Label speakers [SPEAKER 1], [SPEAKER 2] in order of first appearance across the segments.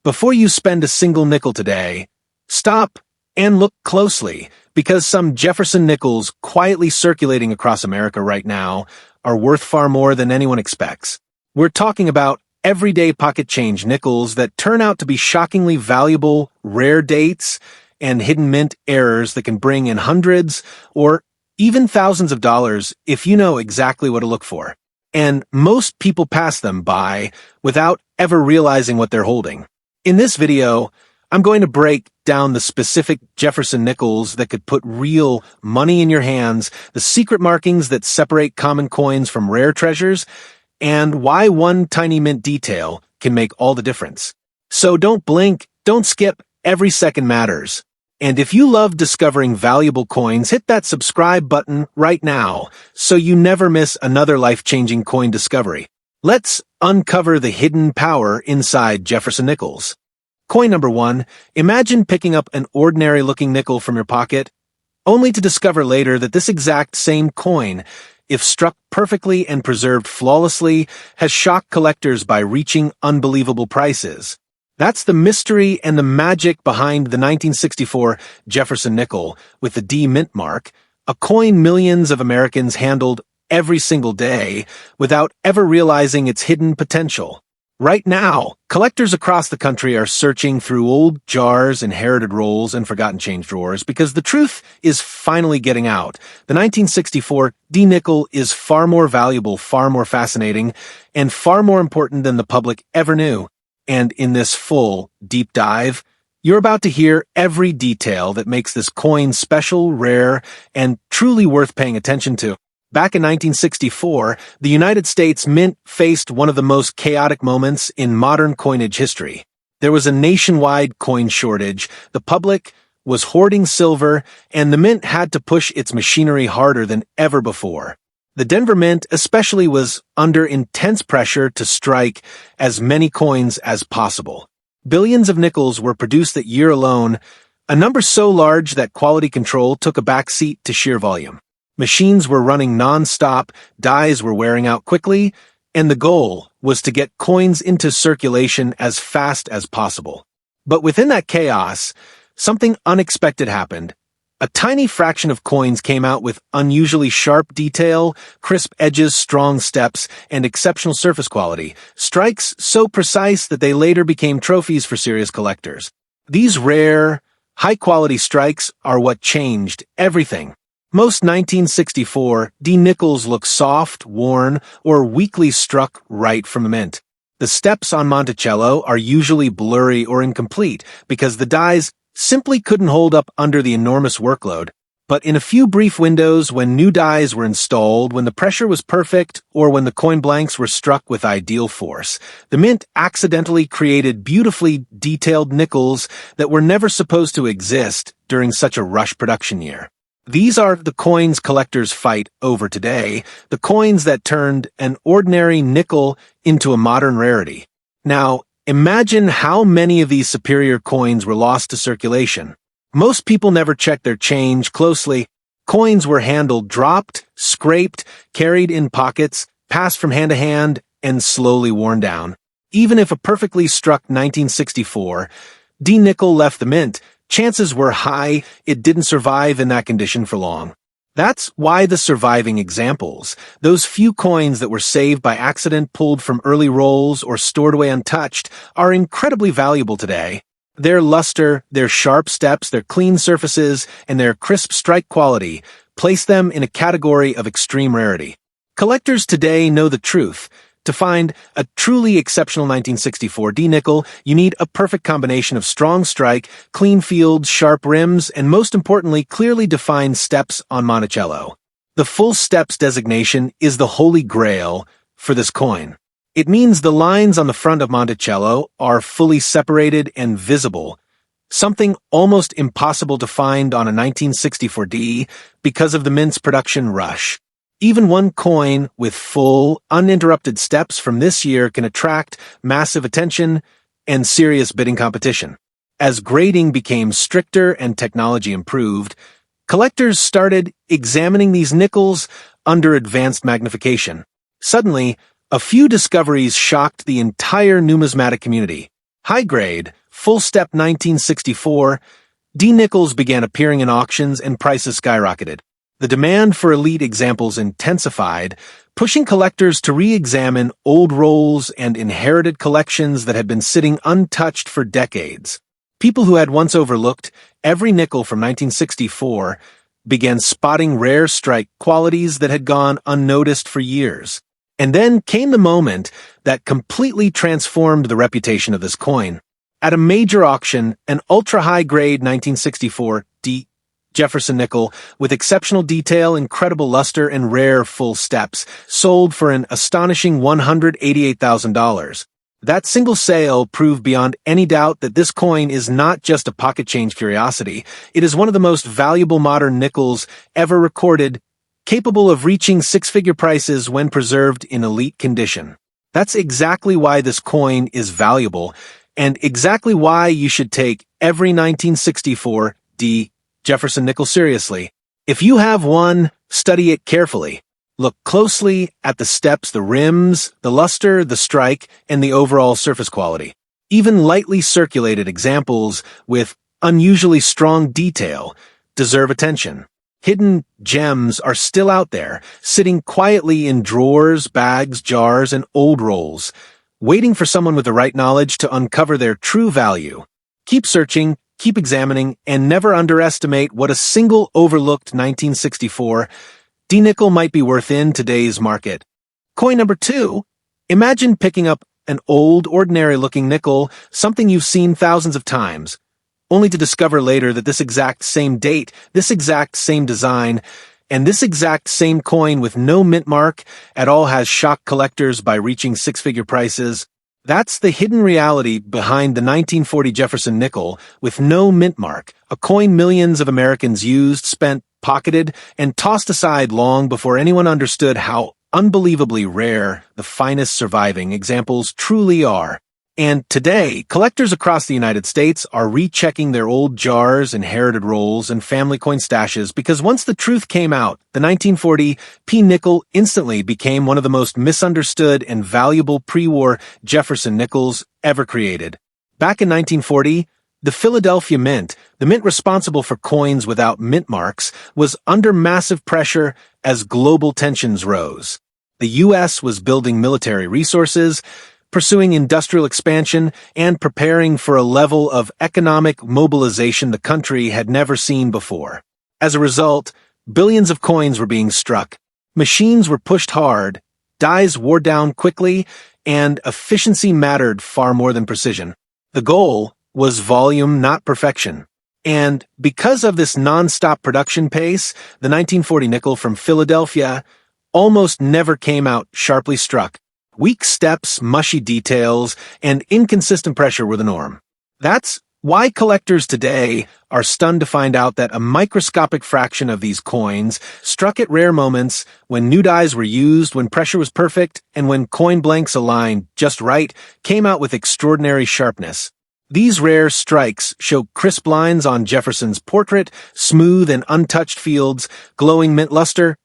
[SPEAKER 1] Before you spend a single nickel today, stop and look closely, because some Jefferson Nickels quietly circulating across America right now are worth far more than anyone expects. We're talking about everyday pocket change nickels that turn out to be shockingly valuable, rare dates, and hidden mint errors that can bring in hundreds or even thousands of dollars if you know exactly what to look for. And most people pass them by without ever realizing what they're holding. In this video, I'm going to break down the specific Jefferson Nickels that could put real money in your hands, the secret markings that separate common coins from rare treasures, and why one tiny mint detail can make all the difference. So don't blink, don't skip, every second matters. And if you love discovering valuable coins, hit that subscribe button right now so you never miss another life-changing coin discovery. Let's uncover the hidden power inside Jefferson Nickels. Coin number 1, imagine picking up an ordinary-looking nickel from your pocket, only to discover later that this exact same coin, if struck perfectly and preserved flawlessly, has shocked collectors by reaching unbelievable prices. That's the mystery and the magic behind the 1964 Jefferson nickel with the D mint mark, a coin millions of Americans handled every single day without ever realizing its hidden potential. Right now, collectors across the country are searching through old jars, inherited rolls, and forgotten change drawers because the truth is finally getting out. The 1964 D-nickel is far more valuable, far more fascinating, and far more important than the public ever knew. And in this full, deep dive, you're about to hear every detail that makes this coin special, rare, and truly worth paying attention to. Back in 1964, the United States Mint faced one of the most chaotic moments in modern coinage history. There was a nationwide coin shortage, the public was hoarding silver, and the Mint had to push its machinery harder than ever before. The Denver Mint especially was under intense pressure to strike as many coins as possible. Billions of nickels were produced that year alone, a number so large that quality control took a backseat to sheer volume. Machines were running non-stop, dies were wearing out quickly, and the goal was to get coins into circulation as fast as possible. But within that chaos, something unexpected happened. A tiny fraction of coins came out with unusually sharp detail, crisp edges, strong steps, and exceptional surface quality, strikes so precise that they later became trophies for serious collectors. These rare, high-quality strikes are what changed everything. Most 1964 D-nickels look soft, worn, or weakly struck right from the mint. The steps on Monticello are usually blurry or incomplete because the dies simply couldn't hold up under the enormous workload. But in a few brief windows when new dies were installed, when the pressure was perfect, or when the coin blanks were struck with ideal force, the mint accidentally created beautifully detailed nickels that were never supposed to exist during such a rush production year. These are the coins collectors fight over today, the coins that turned an ordinary nickel into a modern rarity. Now, imagine how many of these superior coins were lost to circulation. Most people never checked their change closely. Coins were handled dropped, scraped, carried in pockets, passed from hand to hand, and slowly worn down. Even if a perfectly struck 1964 D-nickel left the mint, chances were high it didn't survive in that condition for long. That's why the surviving examples, those few coins that were saved by accident, pulled from early rolls, or stored away untouched, are incredibly valuable today. Their luster, their sharp steps, their clean surfaces, and their crisp strike quality place them in a category of extreme rarity. Collectors today know the truth. To find a truly exceptional 1964 D-nickel, you need a perfect combination of strong strike, clean fields, sharp rims, and most importantly, clearly defined steps on Monticello. The full steps designation is the holy grail for this coin. It means the lines on the front of Monticello are fully separated and visible, something almost impossible to find on a 1964 D because of the mint's production rush. Even one coin with full, uninterrupted steps from this year can attract massive attention and serious bidding competition. As grading became stricter and technology improved, collectors started examining these nickels under advanced magnification. Suddenly, a few discoveries shocked the entire numismatic community. High grade, full step 1964, D nickels began appearing in auctions and prices skyrocketed. The demand for elite examples intensified, pushing collectors to re-examine old rolls and inherited collections that had been sitting untouched for decades. People who had once overlooked every nickel from 1964 began spotting rare strike qualities that had gone unnoticed for years. And then came the moment that completely transformed the reputation of this coin. At a major auction, an ultra-high-grade 1964 D Jefferson nickel with exceptional detail, incredible luster, and rare full steps sold for an astonishing $188,000. That single sale proved beyond any doubt that this coin is not just a pocket change curiosity. It is one of the most valuable modern nickels ever recorded, capable of reaching six-figure prices when preserved in elite condition. That's exactly why this coin is valuable, and exactly why you should take every 1964 D Jefferson nickel seriously. If you have one, study it carefully. Look closely at the steps, the rims, the luster, the strike, and the overall surface quality. Even lightly circulated examples with unusually strong detail deserve attention. Hidden gems are still out there, sitting quietly in drawers, bags, jars, and old rolls, waiting for someone with the right knowledge to uncover their true value. Keep searching, keep examining, and never underestimate what a single overlooked 1964 D-nickel might be worth in today's market. Coin number 2. Imagine picking up an old, ordinary-looking nickel, something you've seen thousands of times, only to discover later that this exact same date, this exact same design, and this exact same coin with no mint mark at all has shocked collectors by reaching six-figure prices. That's the hidden reality behind the 1940 Jefferson nickel with no mint mark, a coin millions of Americans used, spent, pocketed, and tossed aside long before anyone understood how unbelievably rare the finest surviving examples truly are. And today, collectors across the United States are rechecking their old jars, inherited rolls, and family coin stashes because once the truth came out, the 1940 P nickel instantly became one of the most misunderstood and valuable pre-war Jefferson nickels ever created. Back in 1940, the Philadelphia Mint, the mint responsible for coins without mint marks, was under massive pressure as global tensions rose. The U.S. was building military resources, pursuing industrial expansion, and preparing for a level of economic mobilization the country had never seen before. As a result, billions of coins were being struck, machines were pushed hard, dies wore down quickly, and efficiency mattered far more than precision. The goal was volume, not perfection. And because of this non-stop production pace, the 1940 nickel from Philadelphia almost never came out sharply struck. Weak steps, mushy details, and inconsistent pressure were the norm. That's why collectors today are stunned to find out that a microscopic fraction of these coins struck at rare moments when new dies were used, when pressure was perfect, and when coin blanks aligned just right, came out with extraordinary sharpness. These rare strikes show crisp lines on Jefferson's portrait, smooth and untouched fields, glowing mint luster,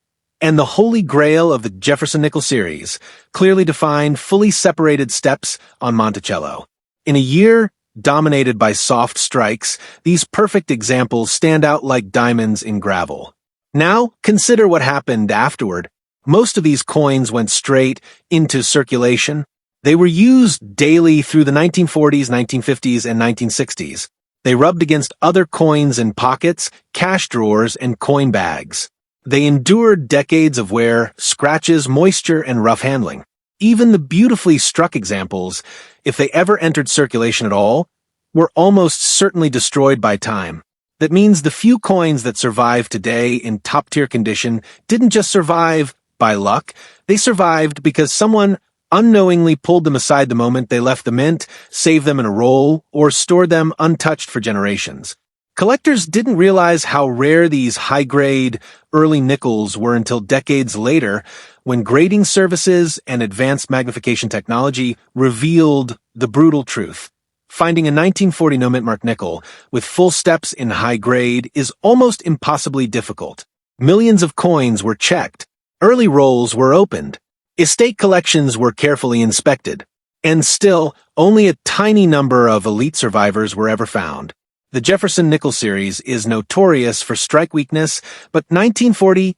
[SPEAKER 1] and the holy grail of the Jefferson nickel series, clearly defined, fully separated steps on Monticello. In a year dominated by soft strikes, these perfect examples stand out like diamonds in gravel. Now, consider what happened afterward. Most of these coins went straight into circulation. They were used daily through the 1940s, 1950s, and 1960s. They rubbed against other coins in pockets, cash drawers, and coin bags. They endured decades of wear, scratches, moisture, and rough handling. Even the beautifully struck examples, if they ever entered circulation at all, were almost certainly destroyed by time. That means the few coins that survive today in top-tier condition didn't just survive by luck, they survived because someone unknowingly pulled them aside the moment they left the mint, saved them in a roll, or stored them untouched for generations. Collectors didn't realize how rare these high-grade, early nickels were until decades later, when grading services and advanced magnification technology revealed the brutal truth. Finding a 1940 no-mint mark nickel with full steps in high grade is almost impossibly difficult. Millions of coins were checked. Early rolls were opened. Estate collections were carefully inspected. And still, only a tiny number of elite survivors were ever found. The Jefferson Nickels series is notorious for strike weakness, but 1940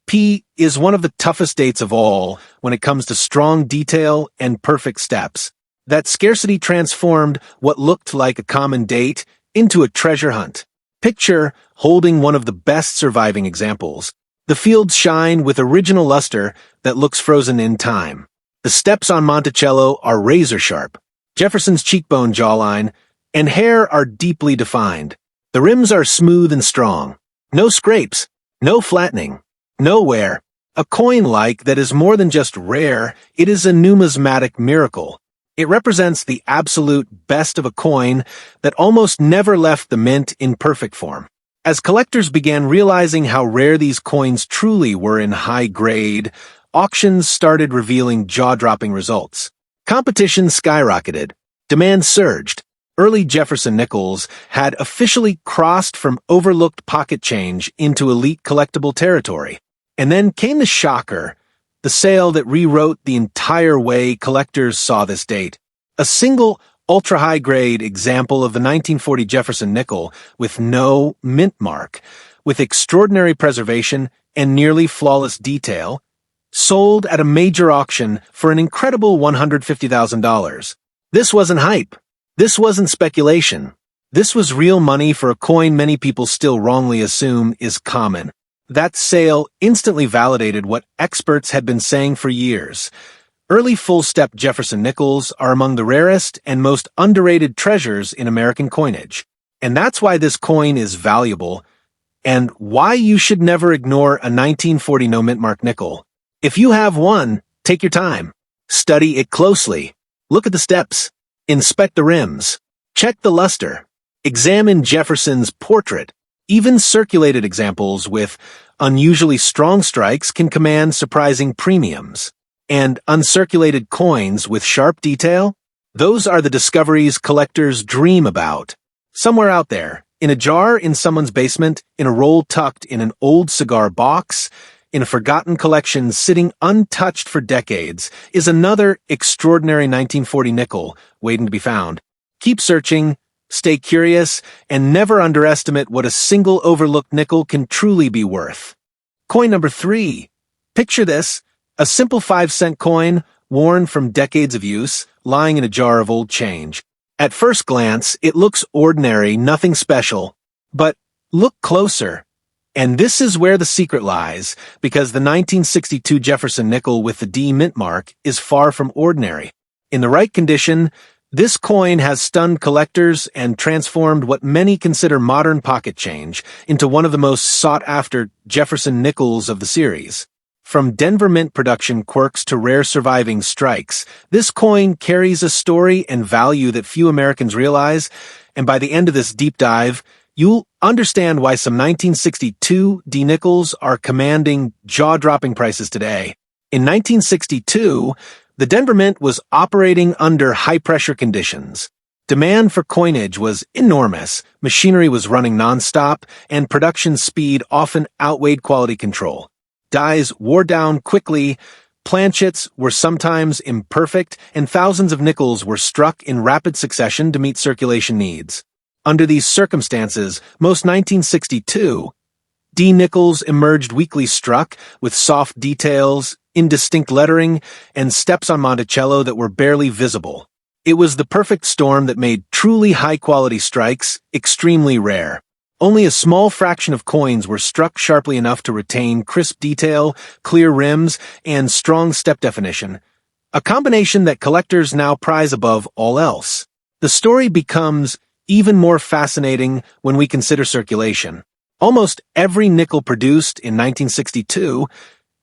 [SPEAKER 1] P is one of the toughest dates of all when it comes to strong detail and perfect steps. That scarcity transformed what looked like a common date into a treasure hunt. Picture holding one of the best surviving examples. The fields shine with original luster that looks frozen in time. The steps on Monticello are razor sharp. Jefferson's cheekbone jawline and hair are deeply defined. The rims are smooth and strong. No scrapes, no flattening, no wear. A coin like that is more than just rare, it is a numismatic miracle. It represents the absolute best of a coin that almost never left the mint in perfect form. As collectors began realizing how rare these coins truly were in high grade, auctions started revealing jaw-dropping results. Competition skyrocketed. Demand surged. Early Jefferson Nickels had officially crossed from overlooked pocket change into elite collectible territory. And then came the shocker, the sale that rewrote the entire way collectors saw this date. A single ultra-high-grade example of the 1940 Jefferson nickel with no mint mark, with extraordinary preservation and nearly flawless detail, sold at a major auction for an incredible $150,000. This wasn't hype. This wasn't speculation. This was real money for a coin many people still wrongly assume is common. That sale instantly validated what experts had been saying for years. Early full-step Jefferson Nickels are among the rarest and most underrated treasures in American coinage. And that's why this coin is valuable, and why you should never ignore a 1940 no mint mark nickel. If you have one, take your time. Study it closely. Look at the steps. Inspect the rims. Check the luster. Examine Jefferson's portrait. Even circulated examples with unusually strong strikes can command surprising premiums. And uncirculated coins with sharp detail? Those are the discoveries collectors dream about. Somewhere out there, in a jar in someone's basement, in a roll tucked in an old cigar box, in a forgotten collection sitting untouched for decades, is another extraordinary 1940 nickel waiting to be found. Keep searching. Stay curious, and never underestimate what a single overlooked nickel can truly be worth. Coin number 3. Picture this, a simple 5-cent coin, worn from decades of use, lying in a jar of old change. At first glance, it looks ordinary, nothing special. But look closer. And this is where the secret lies, because the 1962 Jefferson nickel with the D mint mark is far from ordinary. In the right condition, this coin has stunned collectors and transformed what many consider modern pocket change into one of the most sought-after Jefferson Nickels of the series. From Denver Mint production quirks to rare surviving strikes, this coin carries a story and value that few Americans realize, and by the end of this deep dive, you'll understand why some 1962 D nickels are commanding jaw-dropping prices today. In 1962, the Denver Mint was operating under high-pressure conditions. Demand for coinage was enormous, machinery was running nonstop, and production speed often outweighed quality control. Dies wore down quickly, planchets were sometimes imperfect, and thousands of nickels were struck in rapid succession to meet circulation needs. Under these circumstances, most 1962 D nickels emerged weakly struck, with soft details, indistinct lettering, and steps on Monticello that were barely visible. It was the perfect storm that made truly high-quality strikes extremely rare. Only a small fraction of coins were struck sharply enough to retain crisp detail, clear rims, and strong step definition, a combination that collectors now prize above all else. The story becomes even more fascinating when we consider circulation. Almost every nickel produced in 1962,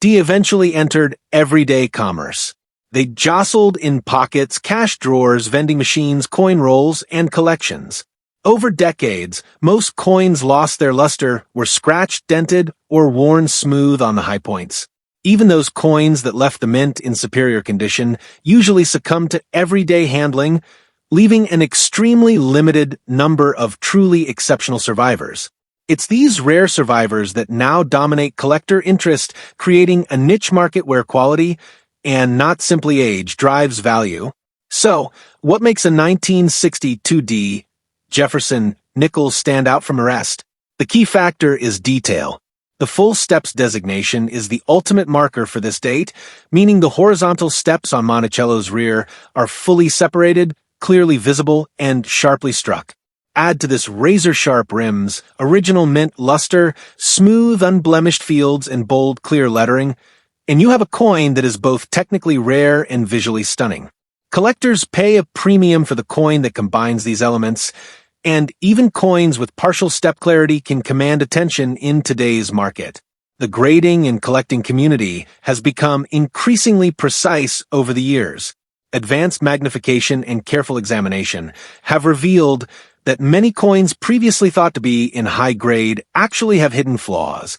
[SPEAKER 1] D eventually entered everyday commerce. They jostled in pockets, cash drawers, vending machines, coin rolls, and collections. Over decades, most coins lost their luster, were scratched, dented, or worn smooth on the high points. Even those coins that left the mint in superior condition usually succumbed to everyday handling, leaving an extremely limited number of truly exceptional survivors. It's these rare survivors that now dominate collector interest, creating a niche market where quality, and not simply age, drives value. So, what makes a 1962D Jefferson Nickels stand out from the rest? The key factor is detail. The full steps designation is the ultimate marker for this date, meaning the horizontal steps on Monticello's rear are fully separated, clearly visible, and sharply struck. Add to this razor-sharp rims, original mint luster, smooth, unblemished fields, and bold, clear lettering, and you have a coin that is both technically rare and visually stunning. Collectors pay a premium for the coin that combines these elements, and even coins with partial step clarity can command attention in today's market. The grading and collecting community has become increasingly precise over the years. Advanced magnification and careful examination have revealed that many coins previously thought to be in high grade actually have hidden flaws.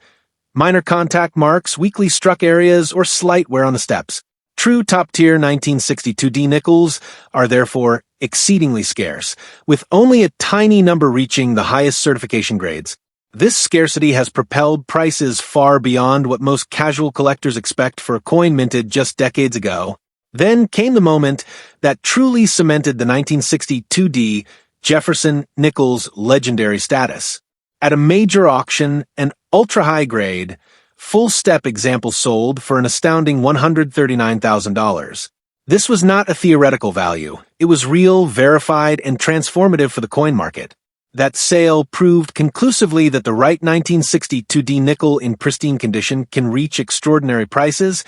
[SPEAKER 1] Minor contact marks, weakly struck areas, or slight wear on the steps. True top-tier 1962D nickels are therefore exceedingly scarce, with only a tiny number reaching the highest certification grades. This scarcity has propelled prices far beyond what most casual collectors expect for a coin minted just decades ago. Then came the moment that truly cemented the 1962D Jefferson Nickels' legendary status. At a major auction, an ultra-high grade, full-step example sold for an astounding $139,000. This was not a theoretical value. It was real, verified, and transformative for the coin market. That sale proved conclusively that the right 1962D nickel in pristine condition can reach extraordinary prices,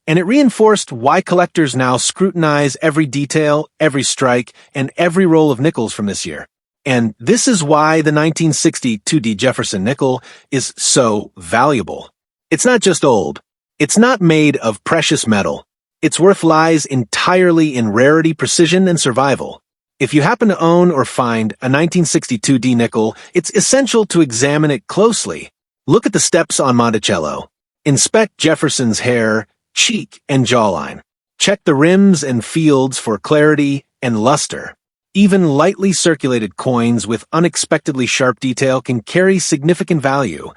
[SPEAKER 1] and it reinforced why collectors now scrutinize every detail, every strike, and every roll of nickels from this year. And this is why the 1962D Jefferson nickel is so valuable. It's not just old. It's not made of precious metal. Its worth lies entirely in rarity, precision, and survival. If you happen to own or find a 1962D nickel, it's essential to examine it closely. Look at the steps on Monticello. Inspect Jefferson's hair, cheek, and jawline. Check the rims and fields for clarity and luster. Even lightly circulated coins with unexpectedly sharp detail can carry significant value,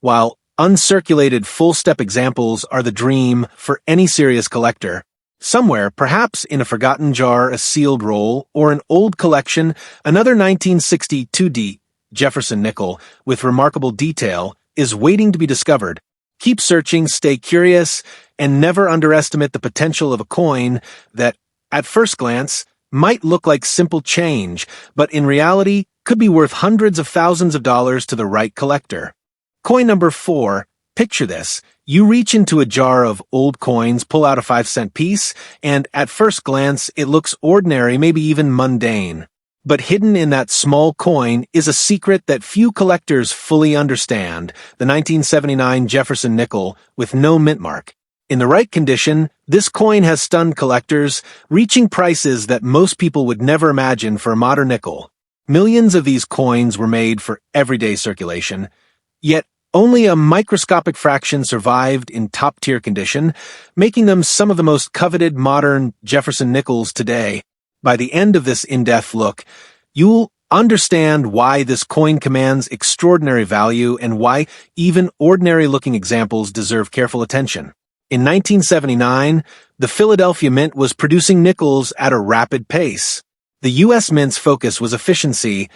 [SPEAKER 1] while uncirculated full-step examples are the dream for any serious collector. Somewhere, perhaps in a forgotten jar, a sealed roll, or an old collection, another 1962D Jefferson nickel with remarkable detail is waiting to be discovered. Keep searching, stay curious, and never underestimate the potential of a coin that, at first glance, might look like simple change, but in reality could be worth hundreds of thousands of dollars to the right collector. Coin number 4, picture this. You reach into a jar of old coins, pull out a 5-cent piece, and at first glance it looks ordinary, maybe even mundane. But hidden in that small coin is a secret that few collectors fully understand, the 1979 Jefferson nickel with no mint mark. In the right condition, this coin has stunned collectors, reaching prices that most people would never imagine for a modern nickel. Millions of these coins were made for everyday circulation, yet only a microscopic fraction survived in top-tier condition, making them some of the most coveted modern Jefferson nickels today. By the end of this in-depth look, you'll understand why this coin commands extraordinary value and why even ordinary-looking examples deserve careful attention. In 1979, the Philadelphia Mint was producing nickels at a rapid pace. The U.S. Mint's focus was efficiency,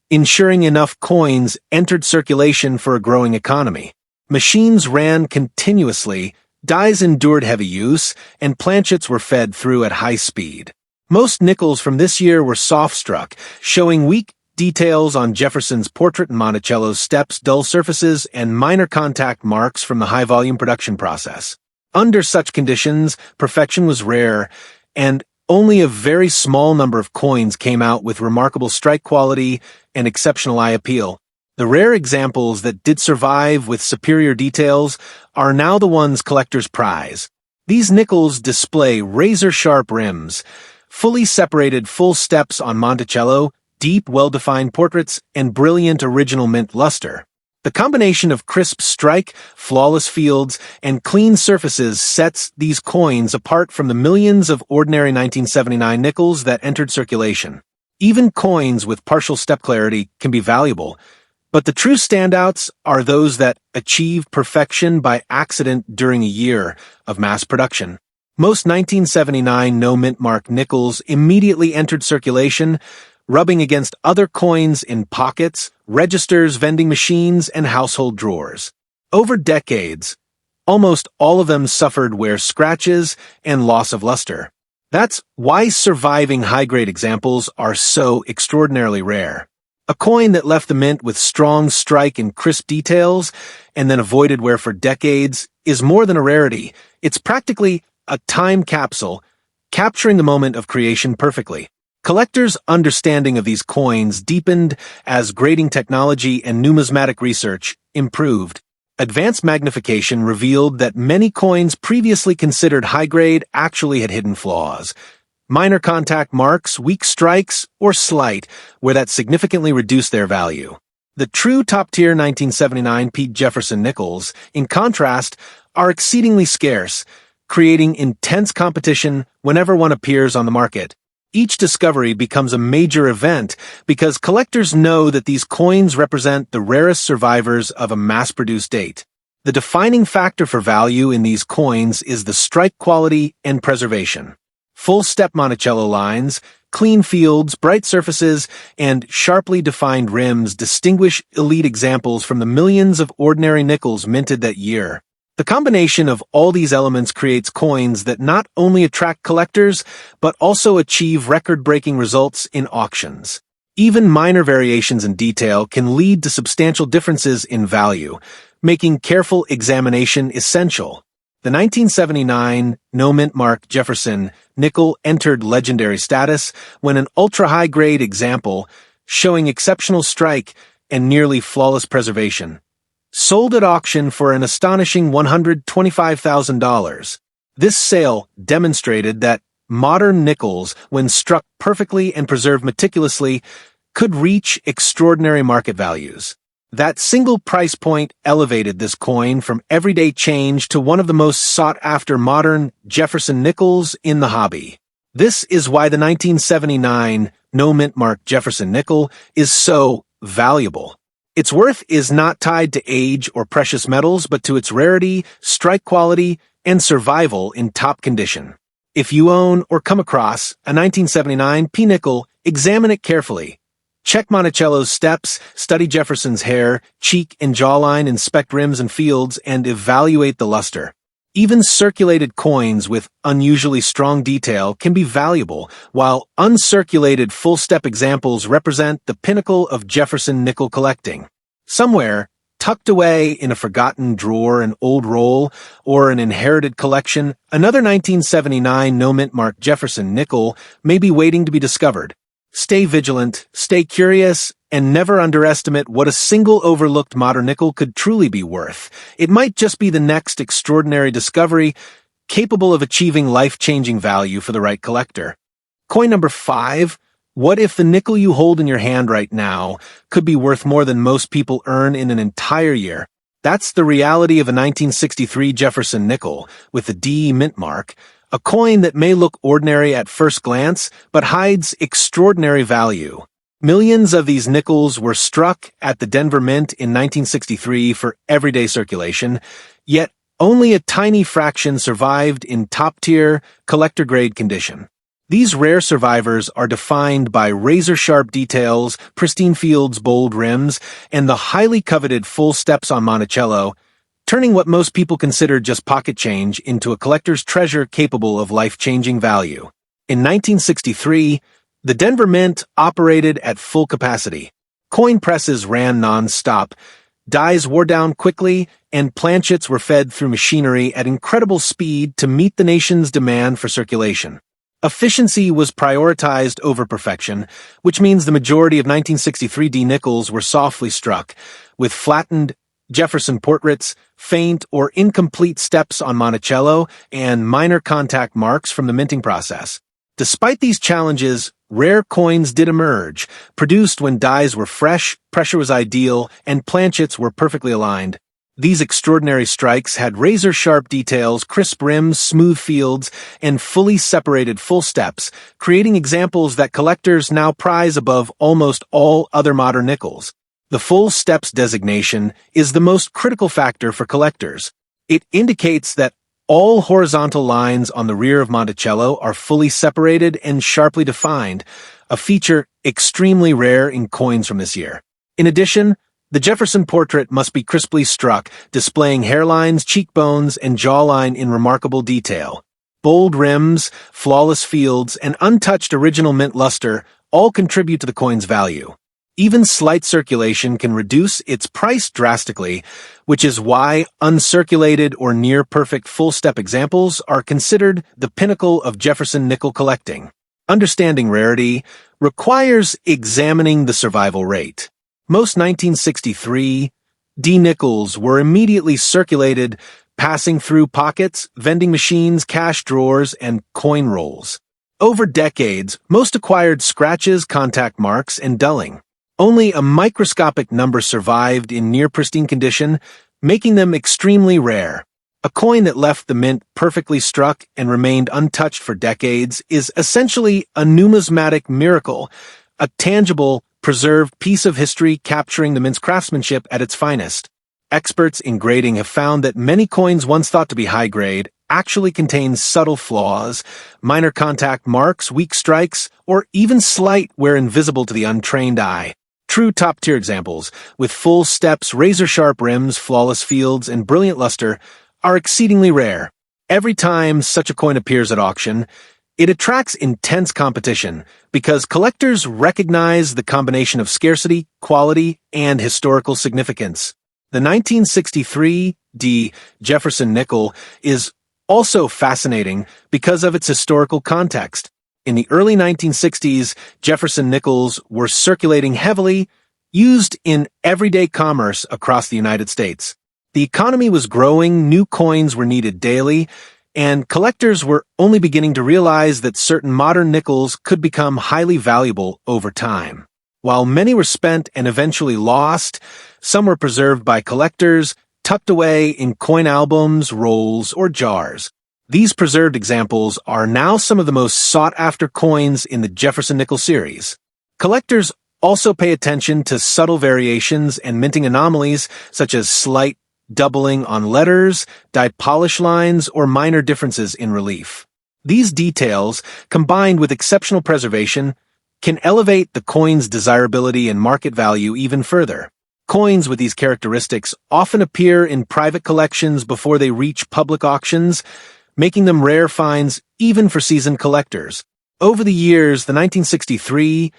[SPEAKER 1] ensuring enough coins entered circulation for a growing economy. Machines ran continuously, dies endured heavy use, and planchets were fed through at high speed. Most nickels from this year were soft-struck, showing weak details on Jefferson's portrait and Monticello's steps, dull surfaces, and minor contact marks from the high-volume production process. Under such conditions, perfection was rare, and only a very small number of coins came out with remarkable strike quality and exceptional eye appeal. The rare examples that did survive with superior details are now the ones collectors prize. These nickels display razor-sharp rims, fully separated full steps on Monticello, deep, well-defined portraits, and brilliant original mint luster. The combination of crisp strike, flawless fields, and clean surfaces sets these coins apart from the millions of ordinary 1979 nickels that entered circulation. Even coins with partial step clarity can be valuable, but the true standouts are those that achieved perfection by accident during a year of mass production. Most 1979 no-mint-mark nickels immediately entered circulation, rubbing against other coins in pockets, registers, vending machines, and household drawers. Over decades, almost all of them suffered wear scratches and loss of luster. That's why surviving high-grade examples are so extraordinarily rare. A coin that left the mint with strong strike and crisp details and then avoided wear for decades is more than a rarity. It's practically a time capsule, capturing the moment of creation perfectly. Collectors' understanding of these coins deepened as grading technology and numismatic research improved. Advanced magnification revealed that many coins previously considered high-grade actually had hidden flaws. Minor contact marks, weak strikes, or slight, where that significantly reduced their value. The true top-tier 1979 Pete Jefferson Nickels, in contrast, are exceedingly scarce, creating intense competition whenever one appears on the market. Each discovery becomes a major event because collectors know that these coins represent the rarest survivors of a mass-produced date. The defining factor for value in these coins is the strike quality and preservation. Full-step Monticello lines, clean fields, bright surfaces, and sharply defined rims distinguish elite examples from the millions of ordinary nickels minted that year. The combination of all these elements creates coins that not only attract collectors, but also achieve record-breaking results in auctions. Even minor variations in detail can lead to substantial differences in value, making careful examination essential. The 1979 no-mint-mark Jefferson nickel entered legendary status when an ultra-high-grade example, showing exceptional strike and nearly flawless preservation, sold at auction for an astonishing $125,000. This sale demonstrated that modern nickels, when struck perfectly and preserved meticulously, could reach extraordinary market values. That single price point elevated this coin from everyday change to one of the most sought-after modern Jefferson nickels in the hobby. This is why the 1979 no-mint-mark Jefferson nickel is so valuable. Its worth is not tied to age or precious metals, but to its rarity, strike quality, and survival in top condition. If you own or come across a 1979 P-nickel, examine it carefully. Check Monticello's steps, study Jefferson's hair, cheek, and jawline, inspect rims and fields, and evaluate the luster. Even circulated coins with unusually strong detail can be valuable, while uncirculated full-step examples represent the pinnacle of Jefferson nickel collecting. Somewhere, tucked away in a forgotten drawer, an old roll, or an inherited collection, another 1979 no-mint-mark Jefferson nickel may be waiting to be discovered. Stay vigilant, stay curious, and never underestimate what a single overlooked modern nickel could truly be worth. It might just be the next extraordinary discovery, capable of achieving life-changing value for the right collector. Coin number 5. What if the nickel you hold in your hand right now could be worth more than most people earn in an entire year? That's the reality of a 1963 Jefferson nickel with the D mint mark, a coin that may look ordinary at first glance, but hides extraordinary value. Millions of these nickels were struck at the Denver Mint in 1963 for everyday circulation, yet only a tiny fraction survived in top-tier, collector-grade condition. These rare survivors are defined by razor-sharp details, pristine fields, bold rims, and the highly coveted full steps on Monticello, turning what most people consider just pocket change into a collector's treasure capable of life-changing value. In 1963, the Denver Mint operated at full capacity. Coin presses ran non-stop, dies wore down quickly, and planchets were fed through machinery at incredible speed to meet the nation's demand for circulation. Efficiency was prioritized over perfection, which means the majority of 1963 D nickels were softly struck, with flattened Jefferson portraits, faint or incomplete steps on Monticello, and minor contact marks from the minting process. Despite these challenges, rare coins did emerge, produced when dies were fresh, pressure was ideal, and planchets were perfectly aligned. These extraordinary strikes had razor-sharp details, crisp rims, smooth fields, and fully separated full steps, creating examples that collectors now prize above almost all other modern nickels. The full steps designation is the most critical factor for collectors. It indicates that All horizontal lines on the rear of Monticello are fully separated and sharply defined, a feature extremely rare in coins from this year. In addition, the Jefferson portrait must be crisply struck, displaying hairlines, cheekbones, and jawline in remarkable detail. Bold rims, flawless fields, and untouched original mint luster all contribute to the coin's value. Even slight circulation can reduce its price drastically, which is why uncirculated or near-perfect full-step examples are considered the pinnacle of Jefferson nickel collecting. Understanding rarity requires examining the survival rate. Most 1963 D nickels were immediately circulated, passing through pockets, vending machines, cash drawers, and coin rolls. Over decades, most acquired scratches, contact marks, and dulling. Only a microscopic number survived in near-pristine condition, making them extremely rare. A coin that left the mint perfectly struck and remained untouched for decades is essentially a numismatic miracle, a tangible, preserved piece of history capturing the mint's craftsmanship at its finest. Experts in grading have found that many coins once thought to be high-grade actually contain subtle flaws, minor contact marks, weak strikes, or even slight where invisible to the untrained eye. True top-tier examples, with full steps, razor-sharp rims, flawless fields, and brilliant luster, are exceedingly rare. Every time such a coin appears at auction, it attracts intense competition because collectors recognize the combination of scarcity, quality, and historical significance. The 1963 D Jefferson nickel is also fascinating because of its historical context. In the early 1960s, Jefferson nickels were circulating heavily, used in everyday commerce across the United States. The economy was growing, new coins were needed daily, and collectors were only beginning to realize that certain modern nickels could become highly valuable over time. While many were spent and eventually lost, some were preserved by collectors, tucked away in coin albums, rolls, or jars. These preserved examples are now some of the most sought-after coins in the Jefferson nickel series. Collectors also pay attention to subtle variations and minting anomalies such as slight doubling on letters, dye polish lines, or minor differences in relief. These details, combined with exceptional preservation, can elevate the coin's desirability and market value even further. Coins with these characteristics often appear in private collections before they reach public auctions, making them rare finds even for seasoned collectors. Over the years, the 1963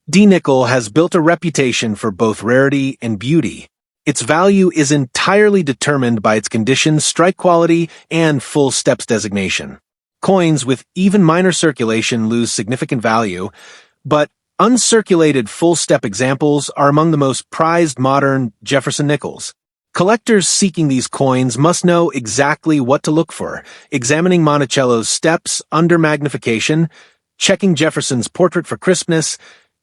[SPEAKER 1] D nickel has built a reputation for both rarity and beauty. Its value is entirely determined by its condition, strike quality, and full steps designation. Coins with even minor circulation lose significant value, but uncirculated full-step examples are among the most prized modern Jefferson nickels. Collectors seeking these coins must know exactly what to look for, examining Monticello's steps under magnification, checking Jefferson's portrait for crispness,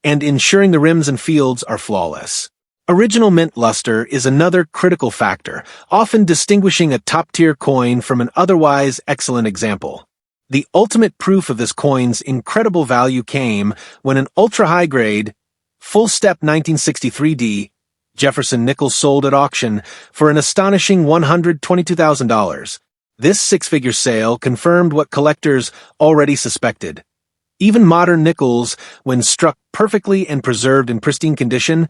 [SPEAKER 1] and ensuring the rims and fields are flawless. Original mint luster is another critical factor, often distinguishing a top-tier coin from an otherwise excellent example. The ultimate proof of this coin's incredible value came when an ultra-high-grade, full-step 1963D Jefferson nickel sold at auction for an astonishing $122,000. This six-figure sale confirmed what collectors already suspected. Even modern nickels, when struck perfectly and preserved in pristine condition,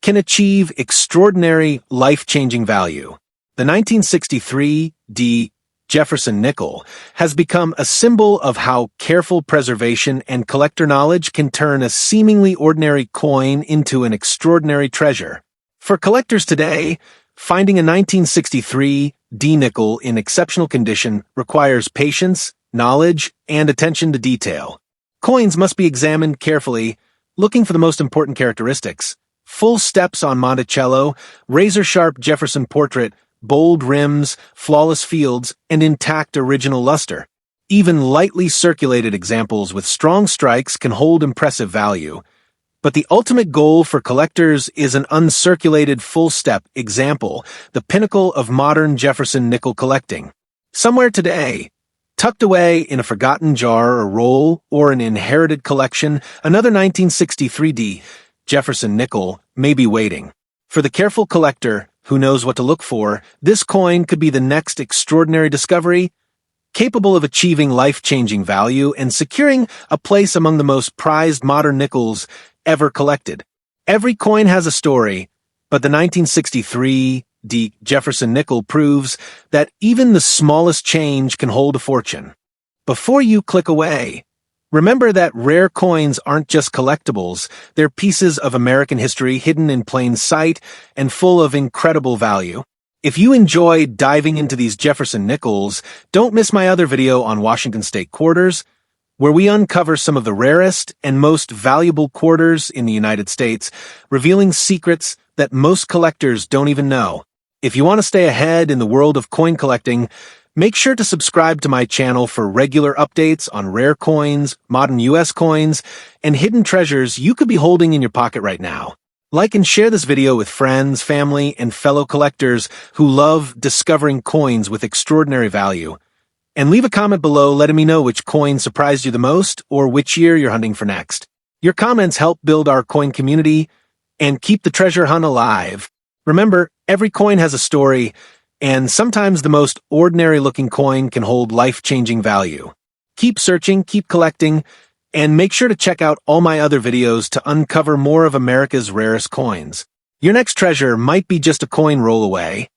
[SPEAKER 1] can achieve extraordinary, life-changing value. The 1963 D Jefferson nickel has become a symbol of how careful preservation and collector knowledge can turn a seemingly ordinary coin into an extraordinary treasure. For collectors today, finding a 1963 D nickel in exceptional condition requires patience, knowledge, and attention to detail. Coins must be examined carefully, looking for the most important characteristics. Full steps on Monticello, razor-sharp Jefferson portrait, bold rims, flawless fields, and intact original luster. Even lightly circulated examples with strong strikes can hold impressive value. But the ultimate goal for collectors is an uncirculated full-step example, the pinnacle of modern Jefferson nickel collecting. Somewhere today, tucked away in a forgotten jar or roll or an inherited collection, another 1963 D Jefferson nickel may be waiting. For the careful collector who knows what to look for, this coin could be the next extraordinary discovery, capable of achieving life-changing value and securing a place among the most prized modern nickels ever collected. Every coin has a story, but the 1963 Jefferson nickel proves that even the smallest change can hold a fortune. Before you click away, remember that rare coins aren't just collectibles, they're pieces of American history hidden in plain sight and full of incredible value. If you enjoyed diving into these Jefferson nickels, don't miss my other video on Washington State quarters, where we uncover some of the rarest and most valuable quarters in the United States, revealing secrets that most collectors don't even know. If you want to stay ahead in the world of coin collecting, make sure to subscribe to my channel for regular updates on rare coins, modern US coins, and hidden treasures you could be holding in your pocket right now. Like and share this video with friends, family, and fellow collectors who love discovering coins with extraordinary value. And leave a comment below letting me know which coin surprised you the most or which year you're hunting for next. Your comments help build our coin community and keep the treasure hunt alive. Remember, every coin has a story, and sometimes the most ordinary-looking coin can hold life-changing value. Keep searching, keep collecting, and make sure to check out all my other videos to uncover more of America's rarest coins. Your next treasure might be just a coin roll away.